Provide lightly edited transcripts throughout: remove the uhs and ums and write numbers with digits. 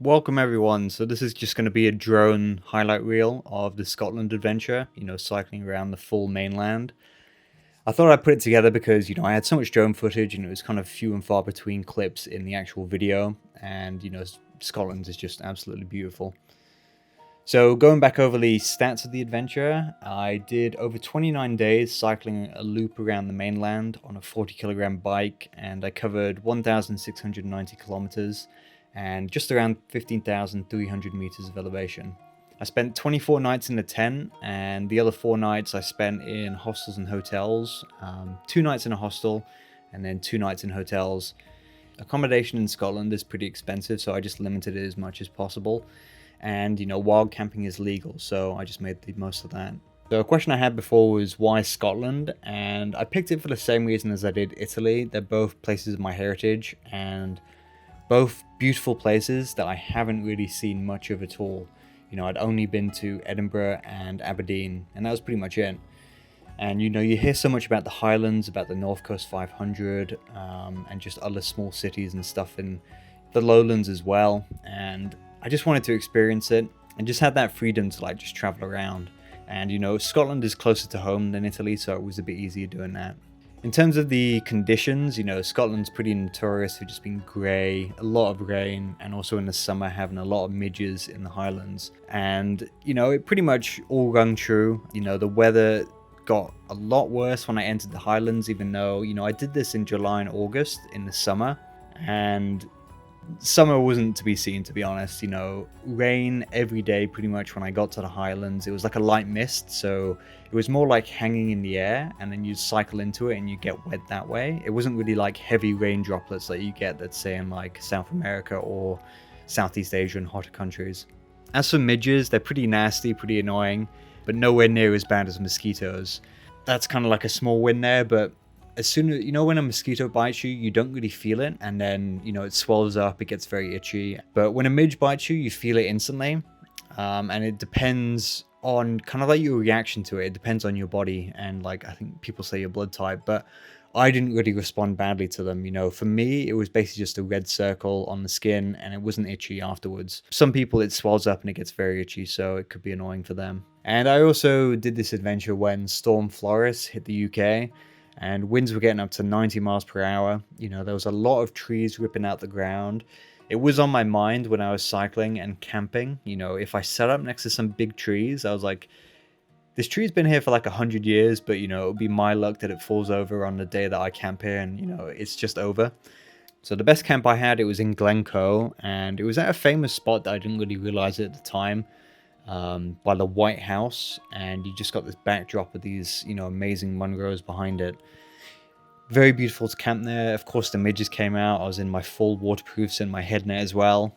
Welcome everyone. So this is just going to be a drone highlight reel of the Scotland adventure, cycling around the full mainland. I thought I'd put it together because, I had so much drone footage and it was kind of few and far between clips in the actual video. And, Scotland is just absolutely beautiful. So going back over the stats of the adventure, I did over 29 days cycling a loop around the mainland on a 40-kilogram bike, and I covered 1,690 kilometers and just around 15,300 meters of elevation. I spent 24 nights in a tent, and the other 4 nights I spent in hostels and hotels. 2 nights in a hostel, and then 2 nights in hotels. Accommodation in Scotland is pretty expensive, so I just limited it as much as possible. And, wild camping is legal, so I just made the most of that. So a question I had before was why Scotland, and I picked it for the same reason as I did Italy. They're both places of my heritage, and both beautiful places that I haven't really seen much of at all. I'd only been to Edinburgh and Aberdeen, and that was pretty much it. And you hear so much about the Highlands, about the North Coast 500, and just other small cities and stuff in the lowlands as well. And I just wanted to experience it and just had that freedom to just travel around. And Scotland is closer to home than Italy, so it was a bit easier doing that. In terms of the conditions, Scotland's pretty notorious for just being grey, a lot of rain, and also in the summer having a lot of midges in the Highlands. And, it pretty much all rung true. The weather got a lot worse when I entered the Highlands, even though, I did this in July and August in the summer. And summer wasn't to be seen, to be honest. Rain every day pretty much when I got to the Highlands. It was like a light mist, so it was more like hanging in the air, and then you cycle into it and you get wet that way. It wasn't really like heavy rain droplets that you get, let's say, in like South America or Southeast Asia and hotter countries. As for midges, they're pretty nasty, pretty annoying, but nowhere near as bad as mosquitoes. That's kind of like a small win there, but as soon as, when a mosquito bites you, you don't really feel it, and then, it swells up, it gets very itchy. But when a midge bites you, you feel it instantly, and it depends on kind of like your reaction to it. It depends on your body, and I think people say your blood type, but I didn't really respond badly to them. For me, it was basically just a red circle on the skin, and it wasn't itchy afterwards. Some people, it swells up and it gets very itchy, so it could be annoying for them. And I also did this adventure when Storm Floris hit the UK, and winds were getting up to 90 miles per hour. There was a lot of trees ripping out the ground. It was on my mind when I was cycling and camping. If I set up next to some big trees, I was like, this tree's been here for like 100 years, but it would be my luck that it falls over on the day that I camp here, and it's just over. So the best camp I had, it was in Glencoe, and it was at a famous spot that I didn't really realize at the time, by the White House, and you just got this backdrop of these amazing Munros behind it. Very beautiful to camp there. Of course, the midges came out. I was in my full waterproofs and my head net as well,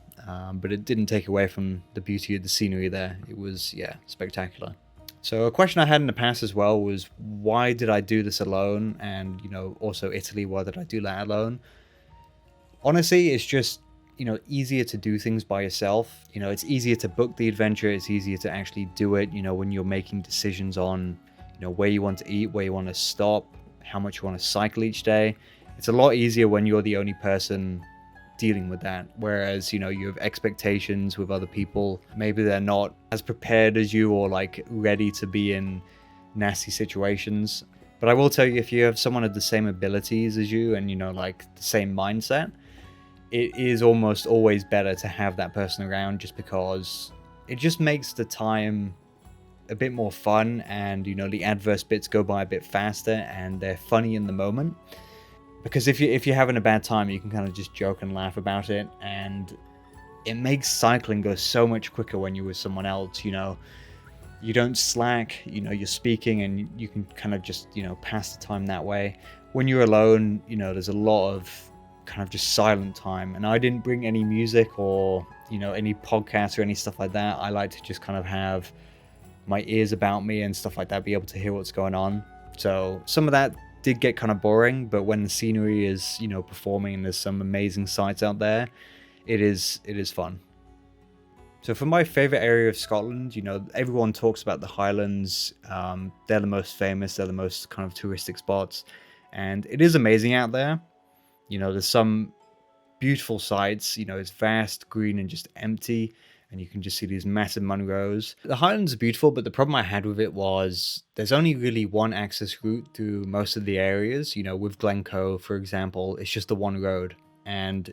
but it didn't take away from the beauty of the scenery there. It was, spectacular. So a question I had in the past as well was, why did I do this alone? And also Italy, why did I do that alone? Honestly, it's just easier to do things by yourself. It's easier to book the adventure. It's easier to actually do it, when you're making decisions on, where you want to eat, where you want to stop, how much you want to cycle each day. It's a lot easier when you're the only person dealing with that. Whereas, you have expectations with other people. Maybe they're not as prepared as you or ready to be in nasty situations. But I will tell you, if you have someone with the same abilities as you and, the same mindset, it is almost always better to have that person around, just because it just makes the time a bit more fun, and the adverse bits go by a bit faster and they're funny in the moment. Because if you're having a bad time, you can kind of just joke and laugh about it, and it makes cycling go so much quicker when you're with someone else. You don't slack, you're speaking, and you can kind of just pass the time that way. When you're alone, there's a lot of kind of just silent time, and I didn't bring any music or any podcasts or any stuff like that. I like to just kind of have my ears about me and stuff like that, be able to hear what's going on. So some of that did get kind of boring, but when the scenery is performing and there's some amazing sights out there, it is fun. So for my favorite area of Scotland, everyone talks about the Highlands. They're the most famous, they're the most kind of touristic spots, and it is amazing out there. There's some beautiful sights. You know, it's vast, green, and just empty. And you can just see these massive Munros. The Highlands are beautiful, but the problem I had with it was there's only really one access route through most of the areas. You know, with Glencoe, for example, it's just the one road. And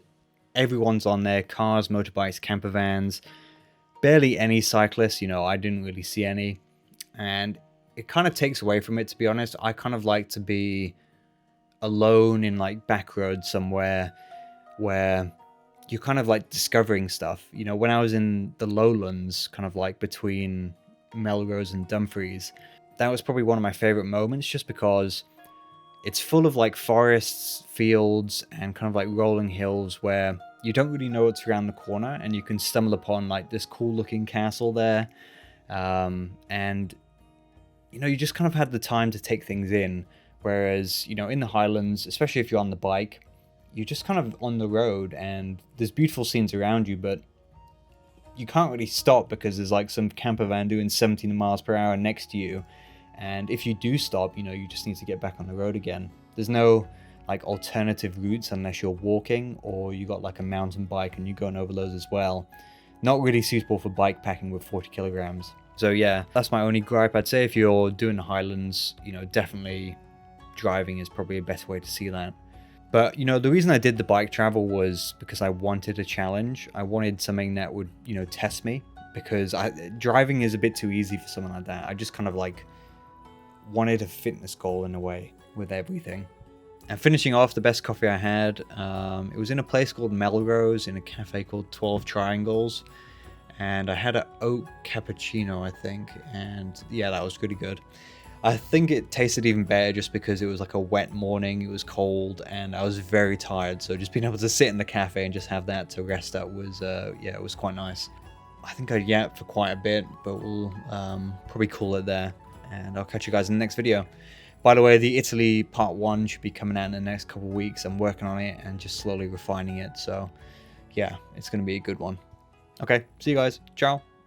everyone's on there, cars, motorbikes, camper vans, barely any cyclists. You know, I didn't really see any. And it kind of takes away from it, to be honest. I kind of like to be alone in like back roads somewhere where you're kind of like discovering stuff. You know, when I was in the lowlands, kind of like between Melrose and Dumfries, that was probably one of my favorite moments, just because it's full of like forests, fields, and kind of like rolling hills where you don't really know what's around the corner, and you can stumble upon like this cool looking castle there. And you know, you just kind of had the time to take things in. Whereas, you know, in the Highlands, especially if you're on the bike, you're just kind of on the road and there's beautiful scenes around you, but you can't really stop because there's like some camper van doing 17 miles per hour next to you. And if you do stop, you know, you just need to get back on the road again. There's no like alternative routes unless you're walking or you got like a mountain bike and you're going over those as well. Not really suitable for bike packing with 40 kilograms. So yeah, that's my only gripe. I'd say if you're doing the Highlands, you know, definitely driving is probably a better way to see that. But, you know, the reason I did the bike travel was because I wanted a challenge. I wanted something that would, you know, test me, because driving is a bit too easy for someone like that. I just kind of like wanted a fitness goal in a way with everything. And finishing off, the best coffee I had, it was in a place called Melrose in a cafe called 12 Triangles. And I had an oat cappuccino, I think. And yeah, that was really good. I think it tasted even better just because it was like a wet morning, it was cold, and I was very tired. So just being able to sit in the cafe and just have that to rest up was, yeah, it was quite nice. I think I yapped for quite a bit, but we'll probably call it there. And I'll catch you guys in the next video. By the way, the Italy part 1 should be coming out in the next couple of weeks. I'm working on it and just slowly refining it. So yeah, it's going to be a good one. Okay, see you guys. Ciao.